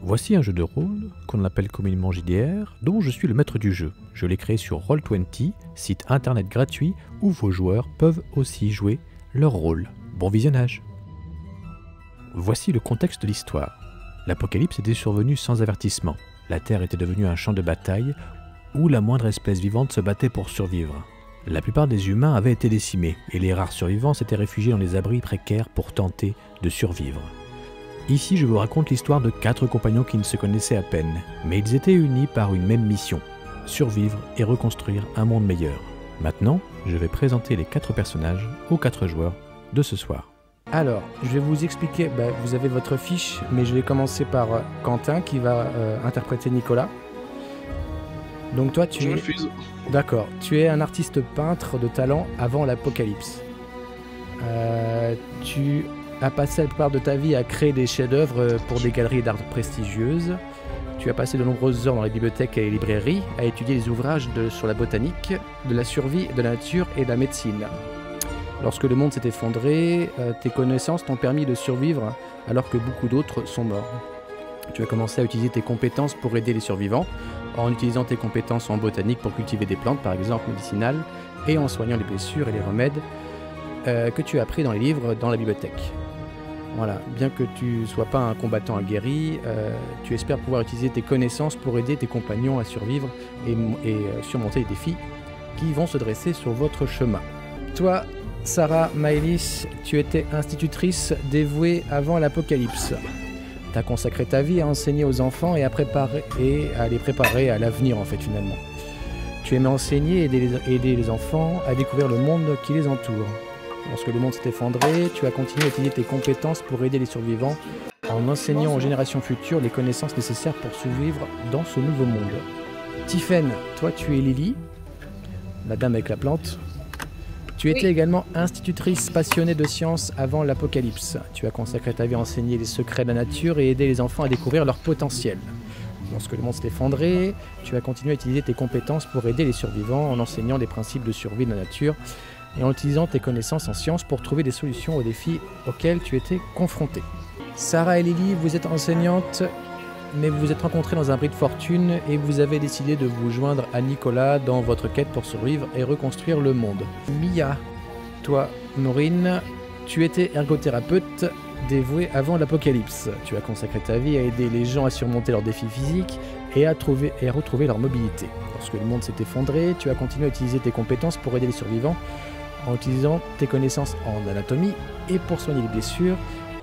Voici un jeu de rôle qu'on appelle communément JDR, dont je suis le maître du jeu. Je l'ai créé sur Roll20, site internet gratuit où vos joueurs peuvent aussi jouer leur rôle. Bon visionnage. Voici le contexte de l'histoire. L'apocalypse était survenu sans avertissement. La Terre était devenue un champ de bataille où la moindre espèce vivante se battait pour survivre. La plupart des humains avaient été décimés et les rares survivants s'étaient réfugiés dans les abris précaires pour tenter de survivre. Ici, je vous raconte l'histoire de 4 compagnons qui ne se connaissaient à peine, mais ils étaient unis par une même mission, survivre et reconstruire un monde meilleur. Maintenant, je vais présenter les 4 personnages aux 4 joueurs de ce soir. Alors, je vais vous expliquer, vous avez votre fiche, mais je vais commencer par Quentin qui va interpréter Nicolas. Donc toi, tu Je es... refuse. D'accord, tu es un artiste peintre de talent avant l'apocalypse. Tu as passé la plupart de ta vie à créer des chefs-d'œuvre pour des galeries d'art prestigieuses. Tu as passé de nombreuses heures dans les bibliothèques et les librairies à étudier les ouvrages sur la botanique, de la survie, de la nature et de la médecine. Lorsque le monde s'est effondré, tes connaissances t'ont permis de survivre alors que beaucoup d'autres sont morts. Tu as commencé à utiliser tes compétences pour aider les survivants, en utilisant tes compétences en botanique pour cultiver des plantes, par exemple médicinales, et en soignant les blessures et les remèdes que tu as appris dans les livres dans la bibliothèque. Voilà, bien que tu ne sois pas un combattant aguerri, tu espères pouvoir utiliser tes connaissances pour aider tes compagnons à survivre et surmonter les défis qui vont se dresser sur votre chemin. Toi, Sarah Maëlys, tu étais institutrice dévouée avant l'apocalypse. Tu as consacré ta vie à enseigner aux enfants et à les préparer à l'avenir en fait finalement. Tu aimais enseigner et aider les enfants à découvrir le monde qui les entoure. Lorsque le monde s'est effondré, tu as continué à utiliser tes compétences pour aider les survivants en enseignant aux générations futures les connaissances nécessaires pour survivre dans ce nouveau monde. Tiphaine, toi tu es Lily, la dame avec la plante. Tu étais également institutrice passionnée de sciences avant l'apocalypse. Tu as consacré ta vie à enseigner les secrets de la nature et aider les enfants à découvrir leur potentiel. Lorsque le monde s'est effondré, tu as continué à utiliser tes compétences pour aider les survivants en enseignant les principes de survie de la nature et en utilisant tes connaissances en sciences pour trouver des solutions aux défis auxquels tu étais confronté. Sarah et Lily, vous êtes enseignantes, mais vous vous êtes rencontrées dans un bris de fortune et vous avez décidé de vous joindre à Nicolas dans votre quête pour survivre et reconstruire le monde. Mia, toi, Maureen, tu étais ergothérapeute dévouée avant l'apocalypse. Tu as consacré ta vie à aider les gens à surmonter leurs défis physiques et à retrouver leur mobilité. Lorsque le monde s'est effondré, tu as continué à utiliser tes compétences pour aider les survivants en utilisant tes connaissances en anatomie et pour soigner les blessures,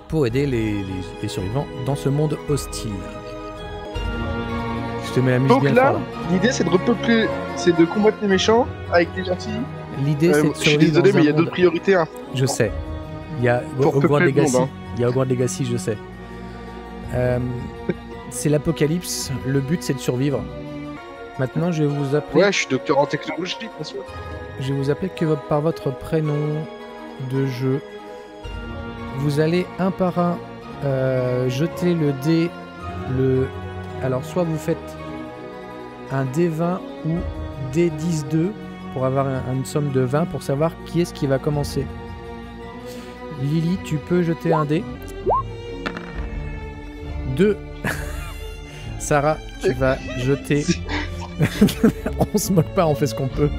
pour aider les survivants dans ce monde hostile. Je te mets la musique Donc bien là, fort. l'idée c'est de repeupler, c'est de combattre les méchants avec les gentils. L'idée c'est de Je suis survivre désolé, dans mais il y un a d'autres monde. priorités. Hein. Je sais. Il y a Pour Hogwarts peupler le Legacy. monde, hein. Il y a Hogwarts Legacy, je sais. C'est l'apocalypse. Le but c'est de survivre. Maintenant, je vais vous appeler. Ouais, je suis docteur en technologie, bien sûr. Je vais vous appeler par votre prénom de jeu. Vous allez un par un jeter le dé. Alors, soit vous faites un D20 ou D10-2 pour avoir une somme de 20 pour savoir qui est-ce qui va commencer. Lily, tu peux jeter un dé. 2. Sarah, tu vas jeter. On se moque pas, on fait ce qu'on peut.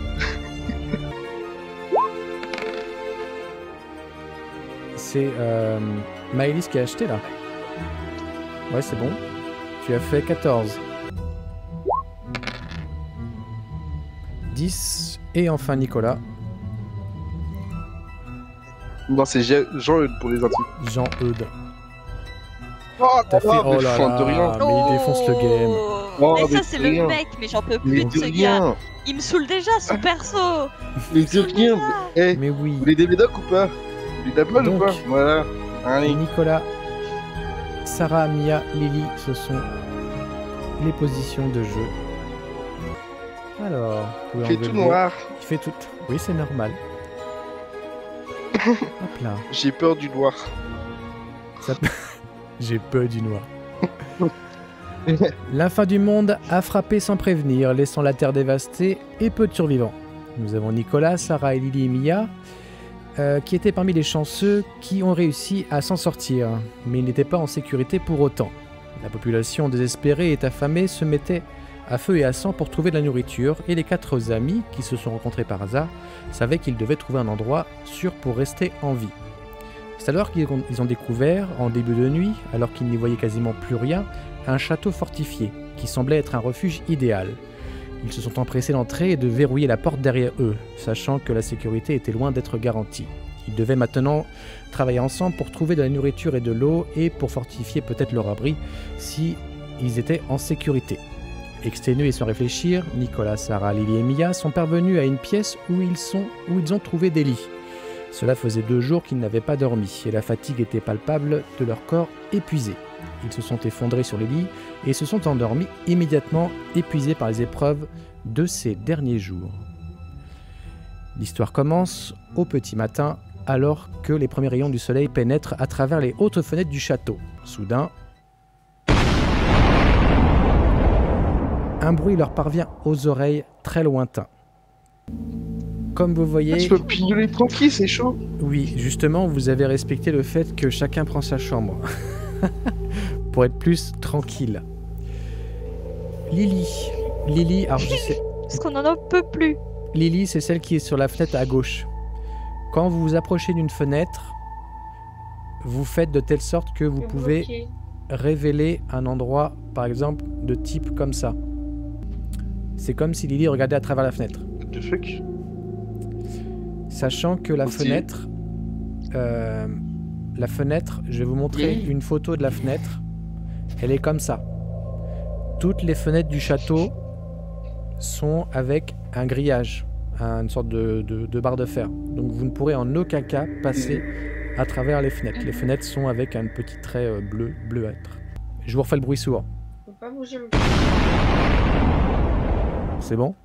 C'est Maëlys qui a acheté là. Ouais, c'est bon. Tu as fait 14. 10. Et enfin Nicolas. Non, c'est Jean-Eudes pour les intimes. Jean-Eudes. Oh, T'as fait... Oh là de rien. là, mais il défonce le game. Oh, mais mais ça c'est de le rien. mec, mais j'en peux Mais plus de de ce gars. rien. Il me saoule déjà son perso. Mais de rien. Eh, Mais oui. vous voulez des médocs ou pas? Vous voulez d'Apple ou Donc, pas? Voilà. Allez. Nicolas, Sarah, Mia, Lily, ce sont les positions de jeu. Alors, vous pouvez Il fait enlever tout le dé. noir. Il fait tout. Oui, c'est normal. Hop là. J'ai peur du noir. Ça... J'ai peur du noir. La fin du monde a frappé sans prévenir, laissant la terre dévastée et peu de survivants. Nous avons Nicolas, Sarah et Lily et Mia, qui étaient parmi les chanceux qui ont réussi à s'en sortir, mais ils n'étaient pas en sécurité pour autant. La population désespérée et affamée se mettait à feu et à sang pour trouver de la nourriture, et les 4 amis, qui se sont rencontrés par hasard, savaient qu'ils devaient trouver un endroit sûr pour rester en vie. C'est alors qu'ils ont découvert, en début de nuit, alors qu'ils n'y voyaient quasiment plus rien, un château fortifié, qui semblait être un refuge idéal. Ils se sont empressés d'entrer et de verrouiller la porte derrière eux, sachant que la sécurité était loin d'être garantie. Ils devaient maintenant travailler ensemble pour trouver de la nourriture et de l'eau, et pour fortifier peut-être leur abri, si ils étaient en sécurité. Exténués et sans réfléchir, Nicolas, Sarah, Lily et Mia sont parvenus à une pièce où ils ont trouvé des lits. Cela faisait 2 jours qu'ils n'avaient pas dormi, et la fatigue était palpable de leur corps épuisé. Ils se sont effondrés sur les lits et se sont endormis immédiatement, épuisés par les épreuves de ces derniers jours. L'histoire commence au petit matin, alors que les premiers rayons du soleil pénètrent à travers les hautes fenêtres du château. Soudain, un bruit leur parvient aux oreilles très lointain. Comme vous voyez... Je peux pignoler tranquille, c'est chaud. Oui, justement, vous avez respecté le fait que chacun prend sa chambre. Pour être plus tranquille. Lily, alors je sais... Parce qu'on en peut plus. Lily, c'est celle qui est sur la fenêtre à gauche. Quand vous vous approchez d'une fenêtre, vous faites de telle sorte que vous pouvez révéler un endroit, par exemple, de type comme ça. C'est comme si Lily regardait à travers la fenêtre. What the fuck? Sachant que la fenêtre, je vais vous montrer une photo de la fenêtre. Elle est comme ça. Toutes les fenêtres du château sont avec un grillage, une sorte de barre de fer. Donc vous ne pourrez en aucun cas passer à travers les fenêtres. Les fenêtres sont avec un petit trait bleuâtre. Je vous refais le bruit sourd. Faut pas bouger le... C'est bon?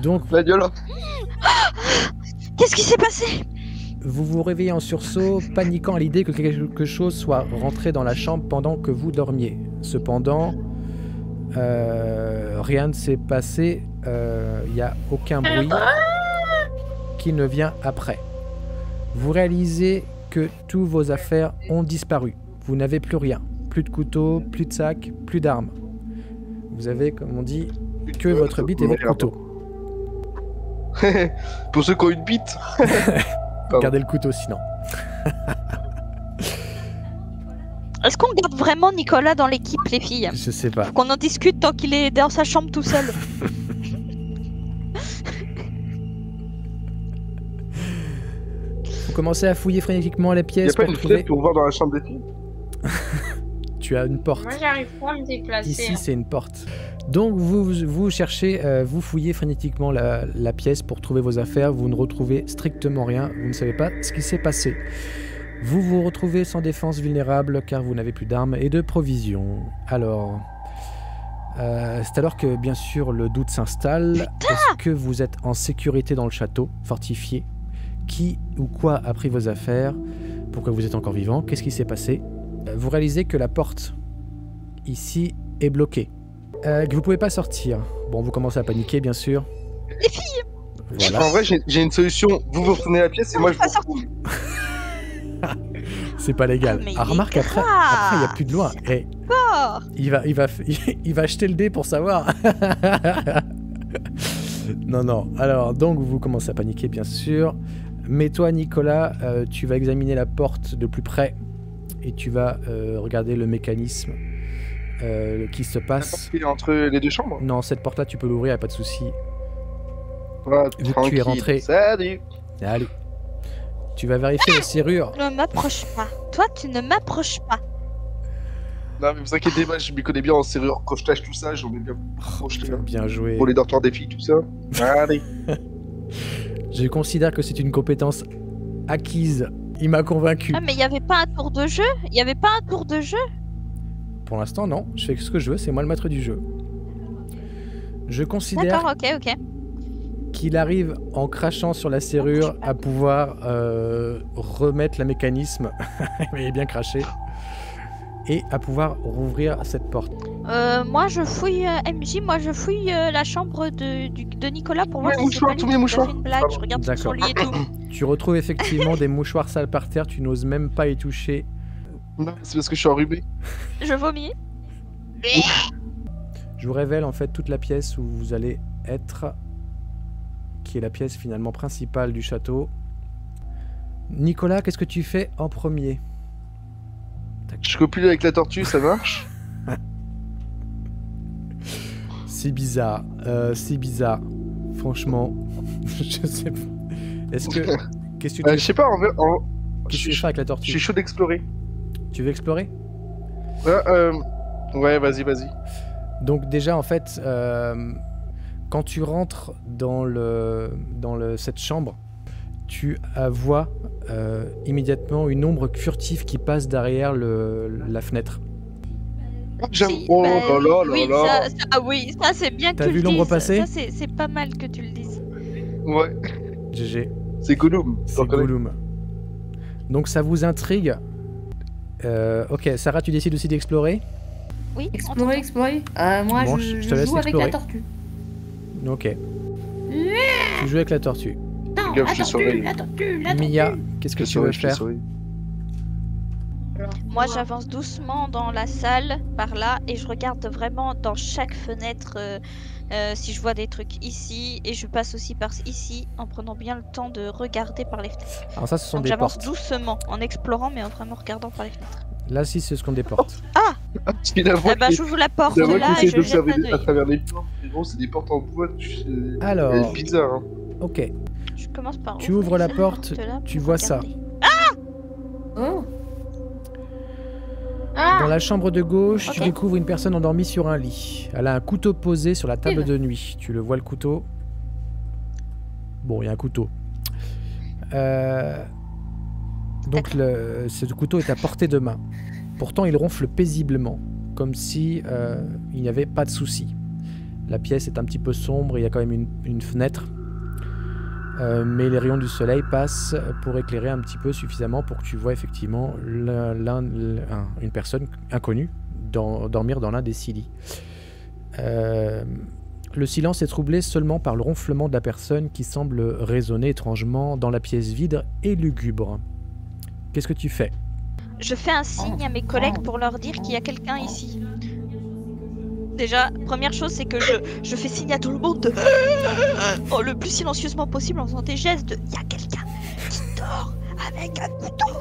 Donc, La gueule. Qu'est-ce qui s'est passé? vous vous réveillez en sursaut, paniquant à l'idée que quelque chose soit rentré dans la chambre pendant que vous dormiez. Cependant, rien ne s'est passé, il n'y a aucun bruit qui ne vient après. Vous réalisez que tous vos affaires ont disparu. Vous n'avez plus rien. Plus de couteau, plus de sac, plus d'armes. Vous avez, comme on dit, que votre bite et votre couteau. Pour ceux qui ont une bite. Gardez le couteau sinon. Est-ce qu'on garde vraiment Nicolas dans l'équipe, les filles? Je sais pas. Qu'on en discute tant qu'il est dans sa chambre tout seul. Vous commencez à fouiller frénétiquement les Y'a pièces pas pour une trouver... fenêtre pour voir dans la chambre des filles? Tu as une porte. Moi, j'arrive pas à me déplacer. Ici, c'est une porte. Donc, vous cherchez, vous fouillez frénétiquement la pièce pour trouver vos affaires. Vous ne retrouvez strictement rien. Vous ne savez pas ce qui s'est passé. Vous vous retrouvez sans défense, vulnérable, car vous n'avez plus d'armes et de provisions. Alors, c'est alors que, bien sûr, le doute s'installe. Est-ce que vous êtes en sécurité dans le château, fortifié? Qui ou quoi a pris vos affaires? Pourquoi vous êtes encore vivant? Qu'est-ce qui s'est passé? Vous réalisez que la porte, ici, est bloquée. Que vous pouvez pas sortir. Bon, vous commencez à paniquer, bien sûr. Les filles! Voilà. En vrai, j'ai une solution. Vous retournez la pièce et moi je vous retrouve. C'est pas légal. Ah, mais Ah, il est remarque, après, il n'y a plus de loin. Eh, Oh. il va acheter le dé pour savoir. Non. Alors, donc, vous commencez à paniquer, bien sûr. Mais toi, Nicolas, tu vas examiner la porte de plus près. Et tu vas regarder le mécanisme qui se passe. Entre les deux chambres. Non, cette porte-là, tu peux l'ouvrir, y a pas de souci. Voilà, Vu que tu es rentré. Salut. Allez. Tu vas vérifier la serrure. Ne m'approche pas. Toi, tu ne m'approches pas. Non, mais vous inquiétez pas, je m'y connais bien en serrure, crochetage, tout ça, j'en ai bien projeté. Bien joué. Pour les dortoirs des filles, tout ça. Allez. Je considère que c'est une compétence acquise. Il m'a convaincu. Ah, mais il n'y avait pas un tour de jeu? Il n'y avait pas un tour de jeu? Pour l'instant, non. Je fais ce que je veux, c'est moi le maître du jeu. Je considère D'accord, ok. qu'il arrive en crachant sur la serrure à pouvoir remettre le mécanisme. Il est bien craché. Et à pouvoir rouvrir cette porte. Moi, je fouille MJ, moi, je fouille la chambre de Nicolas pour voir Tous mes si c'est pas mouchoirs, lui tous qui mes a mouchoirs. fait une blague. Je regarde sur son D'accord. lit et tout. Tu retrouves effectivement des mouchoirs sales par terre, tu n'oses même pas y toucher. Non, c'est parce que je suis enrhumé. Je vomis. Je vous révèle en fait toute la pièce où vous allez être, qui est la pièce finalement principale du château. Nicolas, qu'est-ce que tu fais en premier? Je copule avec la tortue, ça marche? C'est bizarre, Franchement, je sais pas. Est-ce que... Qu'est-ce que tu Je sais pas, Qu'est-ce que tu je veux faire avec la je tortue? suis chaud d'explorer. Tu veux explorer? Ouais, vas-y. Donc déjà en fait, quand tu rentres dans cette chambre, tu vois immédiatement une ombre furtive qui passe derrière la fenêtre. Si, Oh bah, là là oui, là là. oui, ça c'est bien que T'as tu vu le l'ombre dises. passer? Ça c'est pas mal que tu le dises. Ouais, GG, c'est Gollum. c'est Gollum. Donc ça vous intrigue. Ok, Sarah, tu décides aussi d'explorer? Oui, Explorer. Moi, Bon, je je te laisse joue avec explorer. la tortue. Ok. Tu joues avec la tortue. Non, Gaffe, la je te surveille. tortue. Mia, qu'est-ce que tu veux faire? Moi j'avance doucement dans la salle par là et je regarde vraiment dans chaque fenêtre si je vois des trucs ici et je passe aussi par ici en prenant bien le temps de regarder par les fenêtres. Alors ça, ce sont Donc des j'avance portes. doucement en explorant mais en vraiment regardant par les fenêtres. Là, si, c'est ce qu'on des portes. Finalement, Eh ben j'ouvre la porte finalement, là tu et essaies je jette d'observer un à œil. travers les portes. Mais bon, c'est des portes en bois. Alors. Elle est bizarre. Hein. Ok, Je commence par tu ouvrir ouvres la cette porte, porte-là tu pour vois ça. regarder. Oh. Dans la chambre de gauche, tu Ok. découvres une personne endormie sur un lit. Elle a un couteau posé sur la table de nuit. Tu le vois, le couteau? Bon, il y a un couteau. Donc ce couteau est à portée de main. Pourtant, il ronfle paisiblement, comme si il n'y avait pas de souci. La pièce est un petit peu sombre, il y a quand même une fenêtre. Mais les rayons du soleil passent pour éclairer un petit peu suffisamment pour que tu vois effectivement une personne inconnue dormir dans l'un des 6 lits. Le silence est troublé seulement par le ronflement de la personne qui semble résonner étrangement dans la pièce vide et lugubre. Qu'est-ce que tu fais? Je fais un signe à mes collègues pour leur dire qu'il y a quelqu'un ici. Déjà, première chose, c'est que je fais signe à tout le monde de... Oh, le plus silencieusement possible en faisant des gestes de... Il y a quelqu'un qui dort avec un couteau.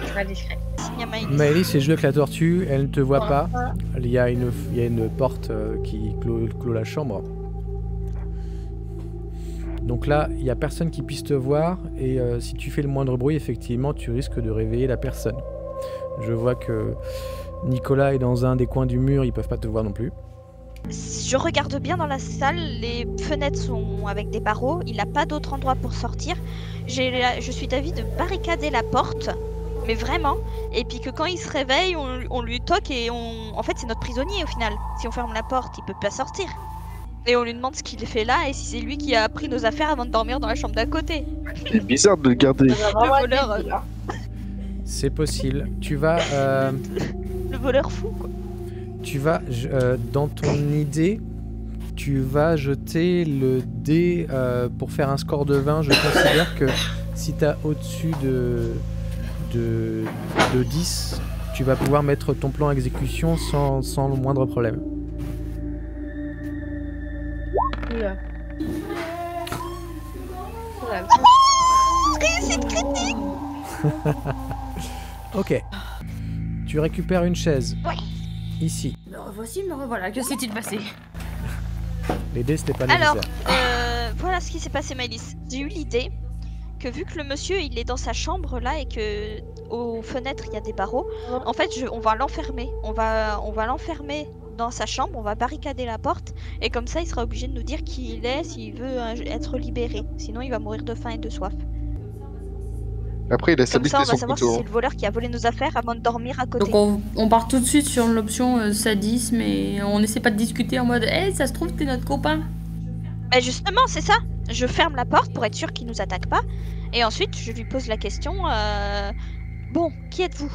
Très discret. Signe à Maëlys. Maëlys s'est jouée avec la tortue, elle ne te voit pas. Il y a une porte qui clôt la chambre. Donc là, il n'y a personne qui puisse te voir et si tu fais le moindre bruit, effectivement, tu risques de réveiller la personne. Je vois que Nicolas est dans un des coins du mur, ils peuvent pas te voir non plus. Je regarde bien dans la salle, les fenêtres sont avec des barreaux, il n'a pas d'autre endroit pour sortir. Je suis d'avis de barricader la porte, mais vraiment. Et puis que quand il se réveille, on lui toque et en fait c'est notre prisonnier au final. Si on ferme la porte, il peut pas sortir. Et on lui demande ce qu'il fait là et si c'est lui qui a pris nos affaires avant de dormir dans la chambre d'à côté. C'est bizarre de le garder. Le voleur, C'est possible. Tu vas le voleur fou quoi. dans ton idée, tu vas jeter le dé pour faire un score de 20. Je considère que si tu as au-dessus de 10, tu vas pouvoir mettre ton plan à exécution sans le moindre problème. Oula. Oula. Réussite critique. Ok. Tu récupères une chaise. Ouais. Ici. Me revoici, me revoilà. Que s'est-il passé? Les dés, c'était pas nécessaire. Alors, voilà ce qui s'est passé Maëlys. J'ai eu l'idée que vu que le monsieur il est dans sa chambre là et que aux fenêtres il y a des barreaux, en fait on va l'enfermer. On va l'enfermer dans sa chambre, on va barricader la porte et comme ça il sera obligé de nous dire qui il est s'il veut être libéré. Sinon il va mourir de faim et de soif. Après, il a Comme ça on stabilisé va son savoir si couteau. c'est le voleur qui a volé nos affaires avant de dormir à côté. Donc on part tout de suite sur l'option sadisme et on essaie pas de discuter en mode hey, ça se trouve t'es notre copain. Mais justement c'est ça. Je ferme la porte pour être sûr qu'il nous attaque pas et ensuite je lui pose la question bon, qui êtes-vous?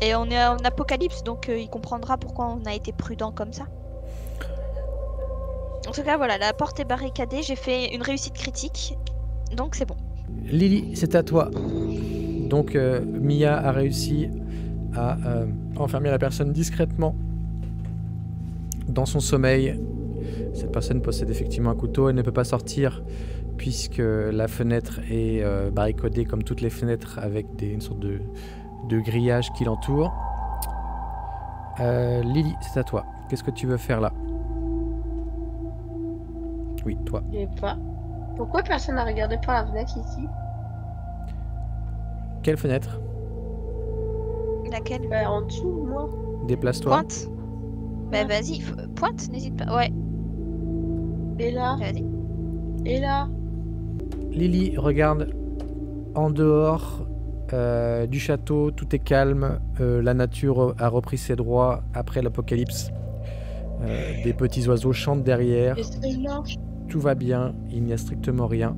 Et on est en apocalypse, donc il comprendra pourquoi on a été prudent comme ça. En tout cas, voilà, la porte est barricadée, j'ai fait une réussite critique, donc c'est bon. Lily, c'est à toi Donc Mia a réussi à enfermer la personne discrètement dans son sommeil. Cette personne possède effectivement un couteau, elle ne peut pas sortir puisque la fenêtre est barricadée comme toutes les fenêtres avec une sorte de grillage qui l'entoure. Lily, c'est à toi. Qu'est-ce que tu veux faire là? Oui, toi. Je sais pas. Pourquoi personne n'a regardé par la fenêtre ici? Quelle fenêtre? Laquelle? En dessous, moi. Déplace-toi. Pointe. Bah vas-y, pointe, n'hésite pas. Ouais, Et là? vas-y. Et là? Lily, regarde en dehors du château, tout est calme, la nature a repris ses droits après l'apocalypse. Des petits oiseaux chantent derrière, Et celle-là? tout va bien, il n'y a strictement rien.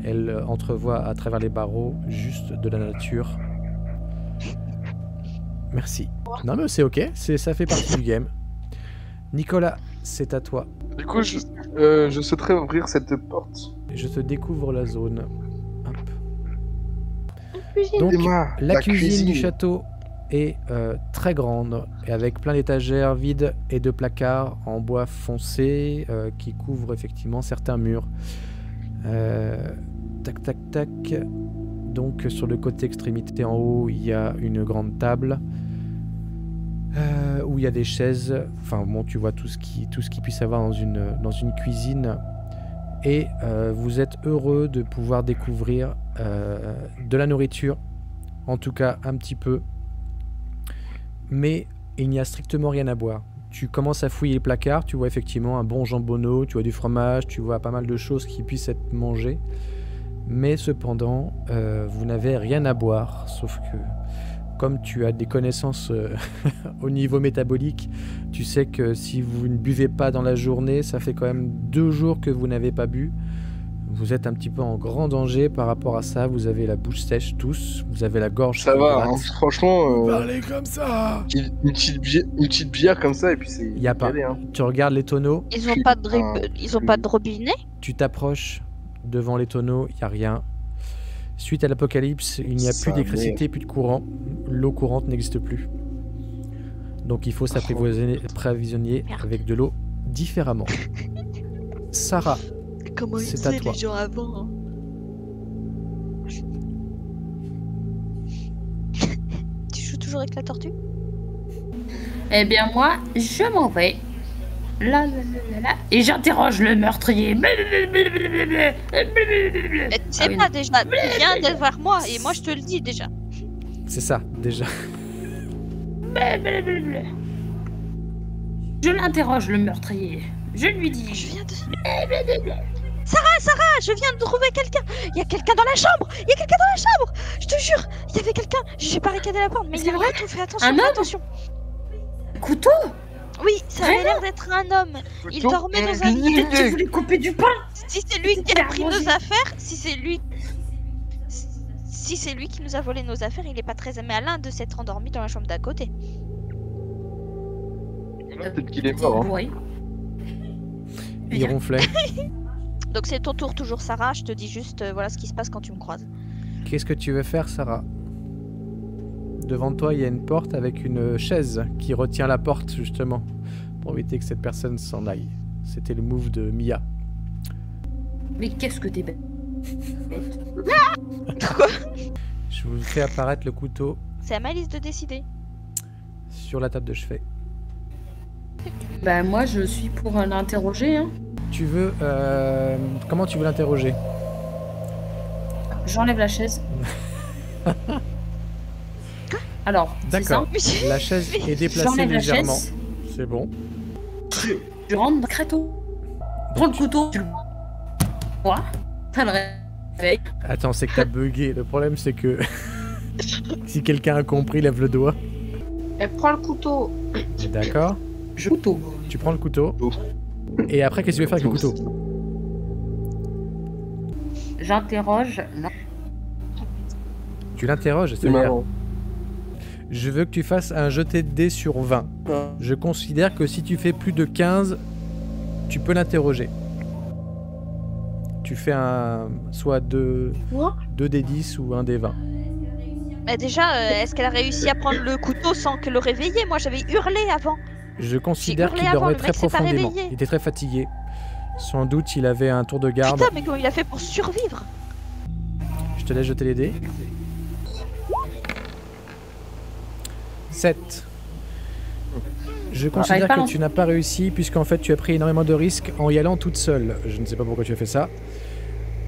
Elle entrevoit à travers les barreaux juste de la nature. Merci. Non mais c'est ok, ça fait partie du game. Nicolas, c'est à toi. Du coup, je souhaiterais ouvrir cette porte. Je te découvre la zone. Hop. Cuisine. Donc, Emma, la cuisine du château est très grande, et avec plein d'étagères vides et de placards en bois foncé qui couvrent effectivement certains murs. Tac, tac, tac. Donc, sur le côté extrémité en haut, il y a une grande table où il y a des chaises. Enfin, bon, tu vois tout ce qui puisse avoir dans une cuisine. Et vous êtes heureux de pouvoir découvrir de la nourriture, en tout cas un petit peu, mais il n'y a strictement rien à boire. Tu commences à fouiller les placards, tu vois effectivement un bon jambonneau, tu vois du fromage, tu vois pas mal de choses qui puissent être mangées, mais cependant vous n'avez rien à boire, sauf que comme tu as des connaissances au niveau métabolique, tu sais que si vous ne buvez pas dans la journée, ça fait quand même 2 jours que vous n'avez pas bu. Vous êtes un petit peu en grand danger par rapport à ça. Vous avez la bouche sèche tous, vous avez la gorge. Ça va, hein, franchement. Parlez comme ça. Une petite bière comme ça et puis c'est. Y a pas. Hein. Tu regardes les tonneaux. Ils ont pas de robinet? Tu t'approches devant les tonneaux, il y a rien. Suite à l'apocalypse, il n'y a plus d'électricité, plus de courant. L'eau courante n'existe plus. Donc il faut s'approvisionner avec de l'eau différemment. Sarah, Comment ils c'est à faisaient toi. les gens avant? Tu joues toujours avec la tortue? Eh bien, moi, je m'en vais. Là, et j'interroge le meurtrier. Mais tu sais oui, pas non. déjà, il vient de voir moi et moi je te le dis déjà. c'est ça déjà. Je l'interroge, le meurtrier. Je lui dis... Je viens de... Sarah, je viens de trouver quelqu'un. Il y a quelqu'un dans la chambre. Il y a quelqu'un dans la chambre. Je te jure, il y avait quelqu'un. J'ai barricadé la porte, mais il y C'est a vrai tout. Fais attention, Un fais homme attention. Couteau. Oui, ça avait l'air d'être un homme. Il dormait dans un lit. Tu voulais couper du pain. Si c'est lui qui a pris nos affaires, si c'est lui qui nous a volé nos affaires, il est pas très malin de s'être endormi dans la chambre d'à côté. Peut-être qu'il est mort. Hein. Oui. Il ronflait. Donc c'est ton tour toujours, Sarah. Je te dis juste voilà ce qui se passe quand tu me croises. Qu'est-ce que tu veux faire, Sarah? Devant toi, il y a une porte avec une chaise qui retient la porte, justement, pour éviter que cette personne s'en aille. C'était le move de Mia. Mais qu'est-ce que t'es bête. Je vous fais apparaître le couteau C'est à ma liste de décider. sur la table de chevet. Bah moi je suis pour l'interroger. Hein. Tu veux... comment tu veux l'interroger? J'enlève la chaise. Alors, c'est D'accord. simple. La chaise est déplacée J'enlève la légèrement. chaise. C'est bon. Je rentre dans le créteau. Prends le couteau. Tu le vois. T'as le réveil. Attends, c'est que t'as bugué. Le problème, c'est que... si quelqu'un a compris, lève le doigt. Elle prend le couteau. D'accord. Couteau. Tu prends le couteau. Et après, qu'est-ce que tu veux faire avec le couteau? J'interroge. Non. Tu l'interroges, C'est c'est-à-dire... marrant. Je veux que tu fasses un jeté de dés sur 20. Je considère que si tu fais plus de 15, tu peux l'interroger. Tu fais un soit 2 Quoi? des 10 ou un des 20. Mais déjà, est-ce qu'elle a réussi à prendre le couteau sans que le réveiller? Moi, j'avais hurlé avant. Je considère hurlé qu'il avant, dormait le très mec s'est pas profondément. réveillé. Il était très fatigué. Sans doute, il avait un tour de garde. Putain, mais comment il a fait pour survivre? Je te laisse jeter les dés. 7. Je considère pas que long. tu n'as pas réussi puisqu'en fait tu as pris énormément de risques en y allant toute seule. Je ne sais pas pourquoi tu as fait ça.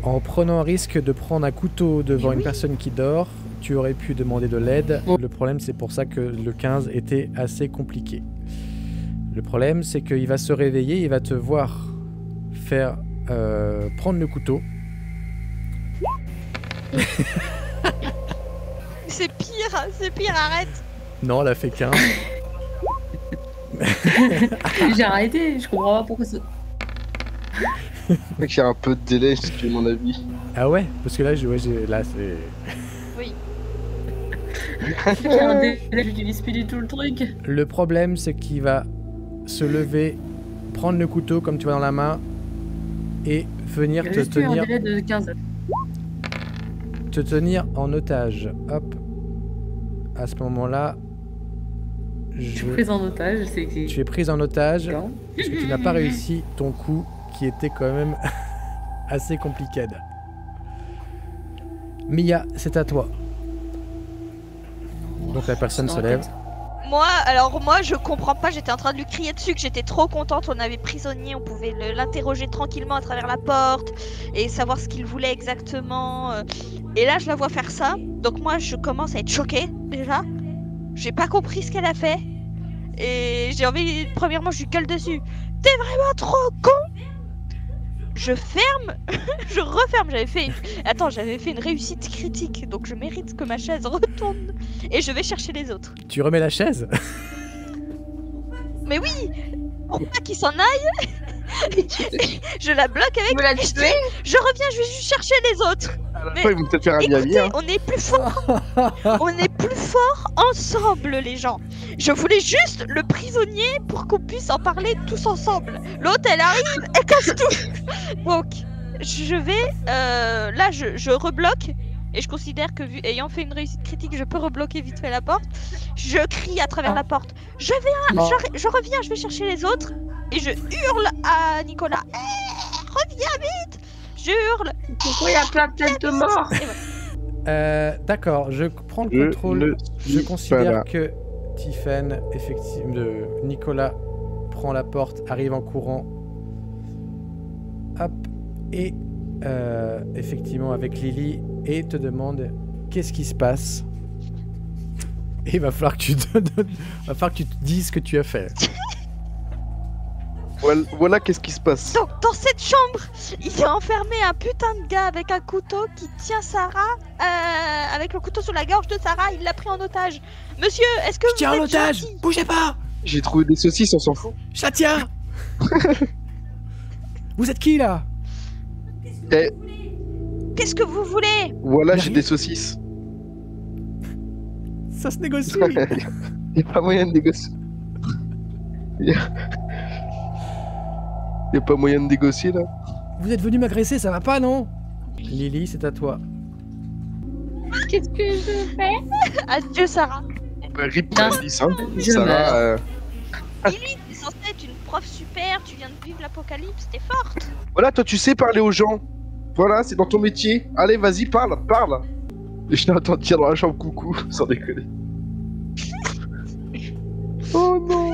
En prenant un risque de prendre un couteau devant une personne qui dort, tu aurais pu demander de l'aide. Le problème, c'est pour ça que le 15 était assez compliqué. Le problème, c'est qu'il va se réveiller, il va te voir faire prendre le couteau. C'est pire, arrête. Non, elle a fait 15. J'ai arrêté, je comprends pas pourquoi ça. Mec, il y a un peu de délai, si tu veux mon avis. Ah ouais? Parce que là, là c'est... J'ai un délai, j'utilise plus du tout le truc. Le problème, c'est qu'il va se lever, prendre le couteau comme tu vois dans la main et venir te Juste eu un tenir, délai de 15. te tenir en otage. Hop. À ce moment-là, Je suis prise en otage, c'est que tu es prise en otage Non. parce que tu n'as pas réussi ton coup qui était quand même assez compliqué. Mia, c'est à toi. Donc la personne se lève. Moi, je comprends pas, j'étais en train de lui crier dessus que j'étais trop contente, on avait prisonnier, on pouvait l'interroger tranquillement à travers la porte et savoir ce qu'il voulait exactement. Et là, je la vois faire ça, donc moi, je commence à être choquée, déjà. J'ai pas compris ce qu'elle a fait. Et j'ai envie, premièrement, je lui gueule dessus. T'es vraiment trop con! Je ferme, je referme, j'avais fait une réussite critique, donc je mérite que ma chaise retourne. Et je vais chercher les autres. Tu remets la chaise? Mais oui! Pour pas qu'il s'en aille, je la bloque avec. Vous la tuez? Je reviens, je vais juste chercher les autres. À la Mais fin, ils vont peut-être faire un Écoutez, Miami, hein. on est plus fort. On est plus fort ensemble, les gens. Je voulais juste le prisonnier pour qu'on puisse en parler tous ensemble. L'autre, elle arrive, elle casse tout. Donc, je vais. Là, je rebloque. Et je considère que, ayant fait une réussite critique, je peux rebloquer vite fait la porte. Je crie à travers la porte. Je reviens, je vais chercher les autres. Et je hurle à Nicolas. Reviens vite! Je hurle. Pourquoi il y a plein de têtes de mort? D'accord, je prends le contrôle. Je considère que Tiffen, effectivement, Nicolas prend la porte, arrive en courant. Hop. Et effectivement avec Lily et te demande qu'est-ce qui se passe. Et il va falloir que tu te dises ce que tu as fait. Voilà qu'est-ce qui se passe. Donc, dans cette chambre, il y a enfermé un putain de gars avec un couteau qui tient Sarah, avec le couteau sur la gorge de Sarah, il l'a pris en otage. Monsieur, est-ce que Je tiens en otage! gentil? Bougez pas! J'ai trouvé des saucisses, on s'en fout. Je la tiens! Vous êtes qui là? Eh, Qu'est-ce que vous voulez? voilà, Mais j'ai rien. des saucisses. Ça se négocie! Y'a pas moyen de négocier. Y'a pas moyen de négocier là. Vous êtes venu m'agresser, ça va pas, non? Lily, c'est à toi. Qu'est-ce que je fais? Adieu, Sarah. Bah, rip Putain, Alice, hein. je Sarah, meurs. Lily, t'es censée être une prof super, tu viens de vivre l'apocalypse, t'es forte. Voilà, toi tu sais parler aux gens. Voilà, c'est dans ton métier. Allez, vas-y, parle. Et je t'entends dire dans la chambre coucou, sans déconner. Oh non.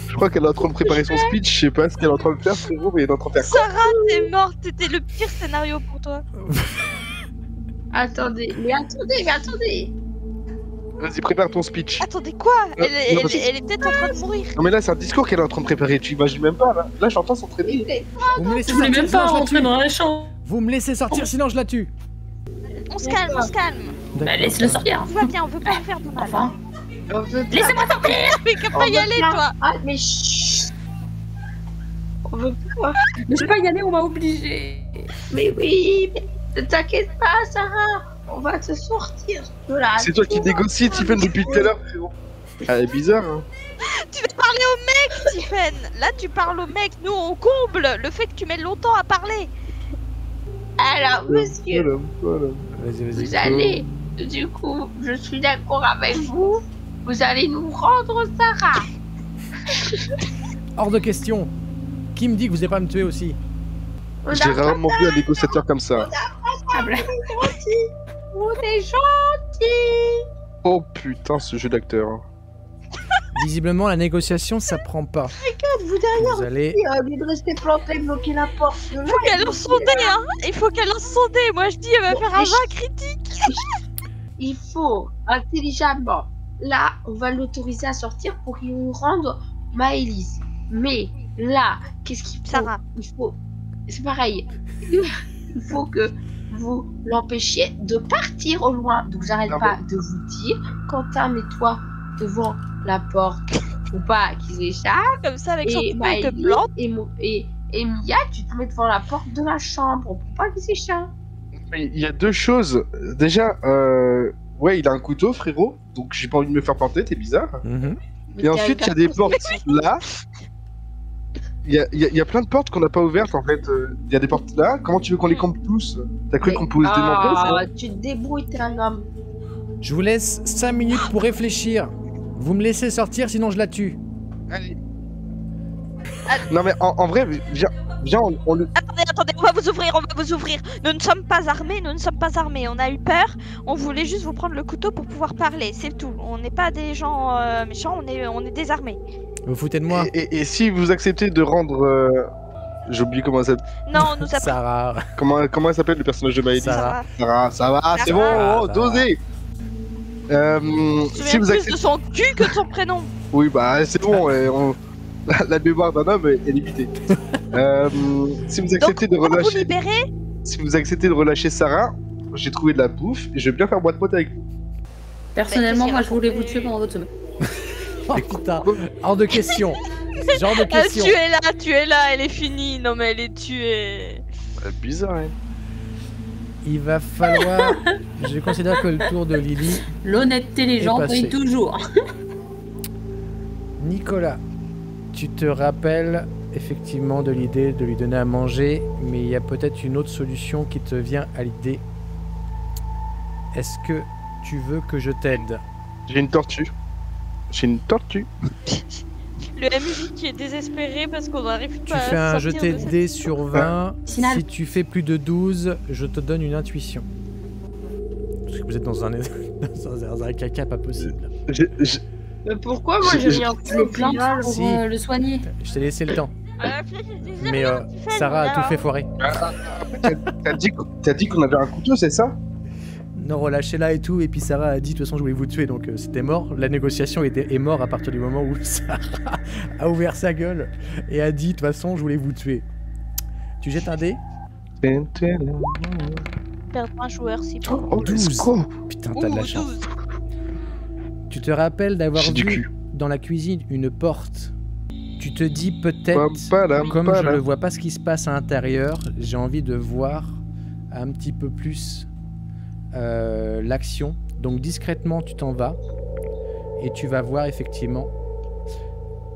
Je crois qu'elle est en train de préparer son speech, je sais pas ce qu'elle est en train de faire, frérot, mais elle est en train de faire quoi? Sarah, t'es morte, c'était le pire scénario pour toi. Attendez, mais attendez. Vas-y, prépare ton speech. Attendez, quoi? Elle est peut-être en train de mourir. Non mais là c'est un discours qu'elle est en train de préparer, tu imagines même pas là. Là j'entends s'entraîner. Vous me laissez Je voulais sortir, même sinon pas je la rentrer tue. dans la chambre. Vous me laissez sortir, sinon je la tue. On se calme, on se calme. Bah, laisse-le sortir. Tout va bien, on veut pas lui faire de mal. Enfin, On veut pas. laissez-moi sortir. Mais qu'à pas y aller, toi. Ah, mais chut. On veut pas. Mais je vais pas y aller, on m'a obligé. Mais oui, mais ne t'inquiète pas, Sarah. On va te sortir. Voilà. C'est toi qui négocies, Tiffen, depuis tout à l'heure, frérot. Elle est bizarre, hein. Tu vas parler au mec, Tiffen. Là, tu parles au mec. Nous, on comble le fait que tu mets longtemps à parler. Alors, monsieur, Voilà. Vas-y, vous allez Du coup, je suis d'accord avec vous. Vous allez nous rendre Sarah. Hors de question. Qui me dit que vous n'allez pas me tuer aussi? J'ai rarement vu un négociateur comme ça. On est gentils. Oh putain, ce jeu d'acteur. Visiblement, la négociation, ça prend pas. Vous derrière, Vous allez... au lieu de rester planté, bloquer la porte. Il faut qu'elle lance son dé, hein. Il faut qu'elle lance son dé. Moi, je dis, elle va faire un 20 critique. Il faut intelligemment. Là, on va l'autoriser à sortir pour qu'il nous rende Maëlys. Mais là, qu'est-ce qu'il faut? Sarah. Il faut. C'est pareil. Il faut que vous l'empêchiez de partir au loin. Donc, j'arrête Ah pas de vous dire. Quentin, mets-toi devant la porte. Faut pas qu'ils échappent. Comme ça, avec son Et couteau, il te Maëlys plante. et Mia, tu te mets devant la porte de la chambre. Pour pas qu'ils s'échappent. Mais il y a deux choses. Déjà, ouais, il a un couteau, frérot. Donc j'ai pas envie de me faire planter, t'es bizarre. Mhm. Mais Et ensuite, il y a des portes là. Il y a plein de portes qu'on n'a pas ouvertes en fait. Il y a des portes là. Comment tu veux qu'on les compte tous? T'as cru qu'on pouvait se démontrer ça? Tu te débrouilles, t'es un homme. Je vous laisse 5 minutes pour réfléchir. Vous me laissez sortir, sinon je la tue. Allez. Non mais en vrai, viens, on le... Attendez, on va vous ouvrir. Nous ne sommes pas armés, on a eu peur. On voulait juste vous prendre le couteau pour pouvoir parler, c'est tout. On n'est pas des gens méchants, on est désarmés. Vous foutez de moi? Et si vous acceptez de rendre... J'ai oublié comment ça... Non, on nous a Sarah. Comment elle s'appelle le personnage de Maëlys? Sarah. Sarah, ça va, c'est Sarah. bon, Ça dosez. Je Si vous plus acceptez... de son cul que de son prénom. Oui, bah c'est bon, la mémoire d'un homme est limitée. Si vous acceptez de On va vous relâcher... libérer. Si vous acceptez de relâcher Sarah, j'ai trouvé de la bouffe et je vais bien faire boîte-pote avec vous. Personnellement, Bah, moi, je voulais vous raconter. tuer pendant votre semaine. Oh putain, hors de question. Genre de Ah, question. tu es là, elle est finie. Non mais elle est tuée. Bizarre, hein. Il va falloir... Je considère que le tour de Lily... L'honnêteté, les gens passé. payent toujours. Nicolas, tu te rappelles effectivement de l'idée de lui donner à manger, mais il y a peut-être une autre solution qui te vient à l'idée. Est-ce que tu veux que je t'aide? J'ai une tortue. Le MJ qui est désespéré parce qu'on n'arrive Tu pas fais à un sortir jeté de de cette dés sur 20. Final. Si tu fais plus de 12, je te donne une intuition. Parce que vous êtes dans un caca pas possible. Mais pourquoi moi j'ai mis un Je le plante final? pour Si. le soigner. Je t'ai laissé le temps. Ah, Mais Sarah a tout fait foirer. T'as dit qu'on avait un couteau, c'est ça? Non, relâchez-la et tout. Et puis Sarah a dit, de toute façon, je voulais vous tuer. Donc c'était mort. La négociation est morte à partir du moment où Sarah a ouvert sa gueule et a dit, de toute façon, je voulais vous tuer. Tu jettes un dé? Perdre un joueur si Oh, bon. 12. Putain, t'as de la chance. Tu te rappelles d'avoir J'ai du vu cul. dans la cuisine une porte. Tu te dis peut-être, Pampalam, comme je palam. ne vois pas ce qui se passe à l'intérieur, j'ai envie de voir un petit peu plus l'action. Donc discrètement, tu t'en vas et tu vas voir effectivement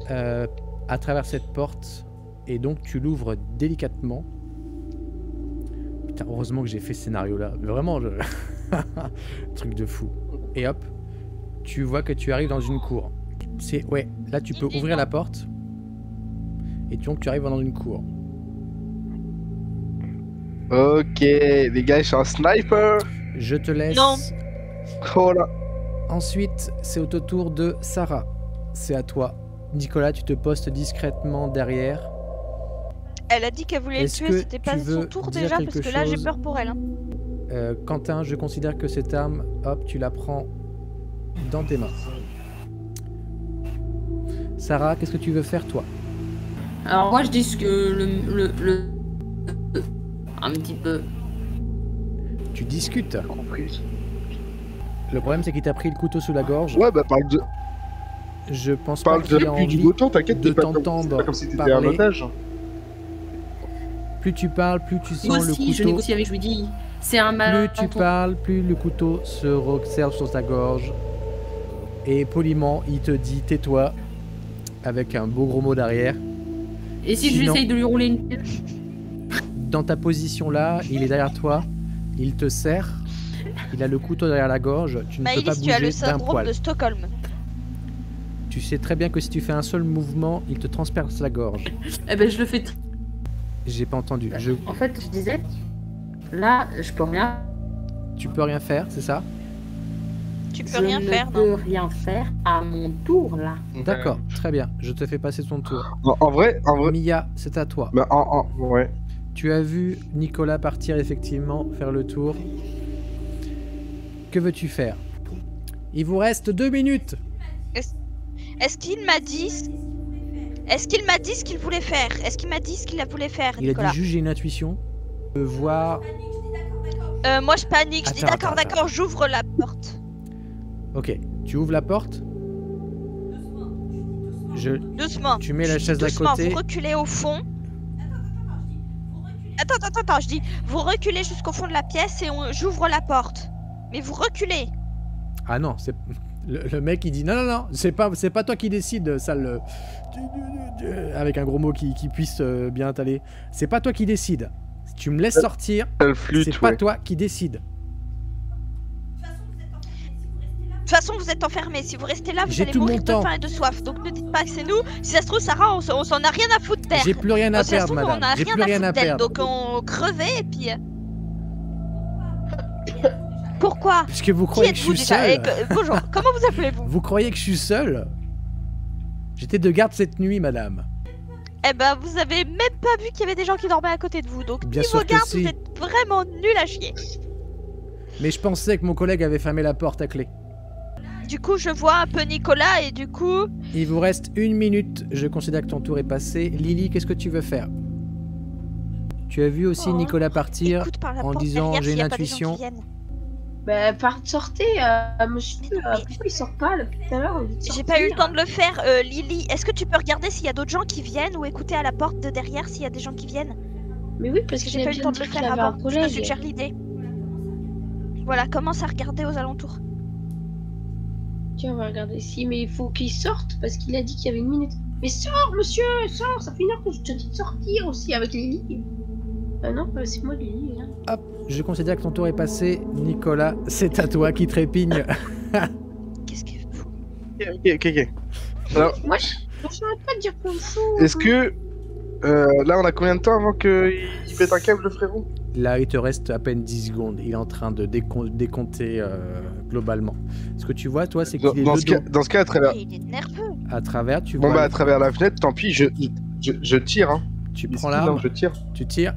à travers cette porte. Et donc tu l'ouvres délicatement. Putain, heureusement que j'ai fait ce scénario-là. Vraiment, truc de fou. Et hop, tu vois que tu arrives dans une cour. Ouais, là tu peux ouvrir la porte. Et donc tu arrives dans une cour. Ok, les gars, je suis un sniper. Je te laisse. Non. Oh là. Ensuite, c'est au tour de Sarah. C'est à toi. Nicolas, tu te postes discrètement derrière. Elle a dit qu'elle voulait le Est-ce tuer, que c'était pas tu veux son tour dire déjà, quelque parce que là j'ai chose peur pour elle. Hein. Quentin, je considère que cette arme, hop, tu la prends dans tes mains. Sarah, qu'est-ce que tu veux faire toi? Alors moi je dis que un petit peu. Tu discutes. Compris. Le problème c'est qu'il t'a pris le couteau sous la gorge. Ouais, bah parle de Je pense pas parle qu'il de a puis du envie beau temps, t'inquiète, de t'es pas comme- t'entendre c'est pas comme si t'étais parler. un otage. Plus tu parles, plus tu Moi sens le aussi je couteau. négocie avec, je lui dis c'est un mal. Plus tu parles, plus le couteau se resserre sur ta gorge. Et poliment, il te dit tais-toi avec un beau gros mot derrière. Et si Sinon- j'essaye de lui rouler une Dans ta position là, il est derrière toi, il te serre Il a le couteau derrière la gorge. Tu ne peux pas Maëlys, tu as le bouger d'un syndrome poil. de Stockholm. Tu sais très bien que si tu fais un seul mouvement, il te transperce la gorge. Eh ben, je le fais. J'ai pas entendu. En fait, je disais, là, je peux rien. Tu peux rien faire, c'est ça? Tu peux rien faire, Je ne peux non? rien faire à mon tour, là. D'accord, très bien. Je te fais passer ton tour. En vrai, Mia, c'est à toi. bah, ouais. Tu as vu Nicolas partir effectivement, faire le tour. Que veux-tu faire? Il vous reste 2 minutes. Est-ce qu'il m'a dit... Est-ce qu'il m'a dit ce qu'il voulait faire? Est-ce qu'il m'a dit ce qu'il voulait faire, Il a Nicolas? dit juste j'ai une intuition. Voir. Moi je panique, je dis Attends, attends, d'accord, j'ouvre la porte. Ok, tu ouvres la porte. Doucement. Tu mets la chaise d'à Doucement, côté. vous reculez au fond. Attends, je dis, vous reculez jusqu'au fond de la pièce et j'ouvre la porte. Mais vous reculez. Ah non, c'est le mec il dit non, c'est pas toi qui décide, sale avec un gros mot qui puisse bien t'aller. C'est pas toi qui décide. Si tu me laisses sortir, c'est pas toi qui décide. De toute façon, vous êtes enfermés. Si vous restez là, vous J'ai allez tout mourir mon de temps. faim et de soif. Donc ne dites pas que c'est nous. Si ça se trouve, Sarah, on s'en a rien à foutre d'air. J'ai plus rien à Si ça se perdre, trouve, on madame. a J'ai rien plus rien à foutre d'elle. perdre. Donc on crevait et puis. Pourquoi? Parce que vous Qui croyez que je êtes-vous suis déjà? seul. Bonjour, comment vous appelez-vous? Vous croyez que je suis seul? J'étais de garde cette nuit, madame. Eh ben, vous avez même pas vu qu'il y avait des gens qui dormaient à côté de vous. Donc Bien niveau sûr que garde, si. vous êtes vraiment nul à chier. Mais je pensais que mon collègue avait fermé la porte à clé. Du coup, je vois un peu Nicolas et du coup, Il vous reste 1 minute. Je considère que ton tour est passé. Lily, qu'est-ce que tu veux faire? Tu as vu aussi Oh. Nicolas partir écoute par la en porte disant derrière j'ai s'il y une a pas des gens qui intuition. viennent. Bah, sortez, monsieur. Pourquoi il sort pas là, depuis tout à l'heure? J'ai pas eu le temps de le faire, Lily. Est-ce que tu peux regarder s'il y a d'autres gens qui viennent ou écouter à la porte de derrière s'il y a des gens qui viennent? Mais oui, parce Parce que que j'ai pas eu le temps de le faire avant. Je te suggère l'idée. Voilà, commence à regarder aux alentours. Tiens, on va regarder ici, mais il faut qu'il sorte parce qu'il a dit qu'il y avait 1 minute. Mais sors, monsieur, sors. Ça fait 1 heure que je te dis de sortir aussi avec Lily. Non, c'est moi Lily. Hein. Hop, je considère que ton tour est passé. Nicolas, c'est à toi qui trépigne. Qu'est-ce qu'il fout? Ok. Alors, Moi, je n'arrête pas de dire qu'on fout. est-ce que là, on a combien de temps avant qu'il pète un câble, le frérot? Là, il te reste à peine 10 secondes. Il est en train de décompter globalement. Ce que tu vois, toi, c'est qu'il est Dans le ce cas, dos. à travers. Il est nerveux. À travers, tu Bon vois. bah à travers la fenêtre, tant pis, je tire. Hein. Tu Il prends se dit, l'arme, non, je tire. tu tires.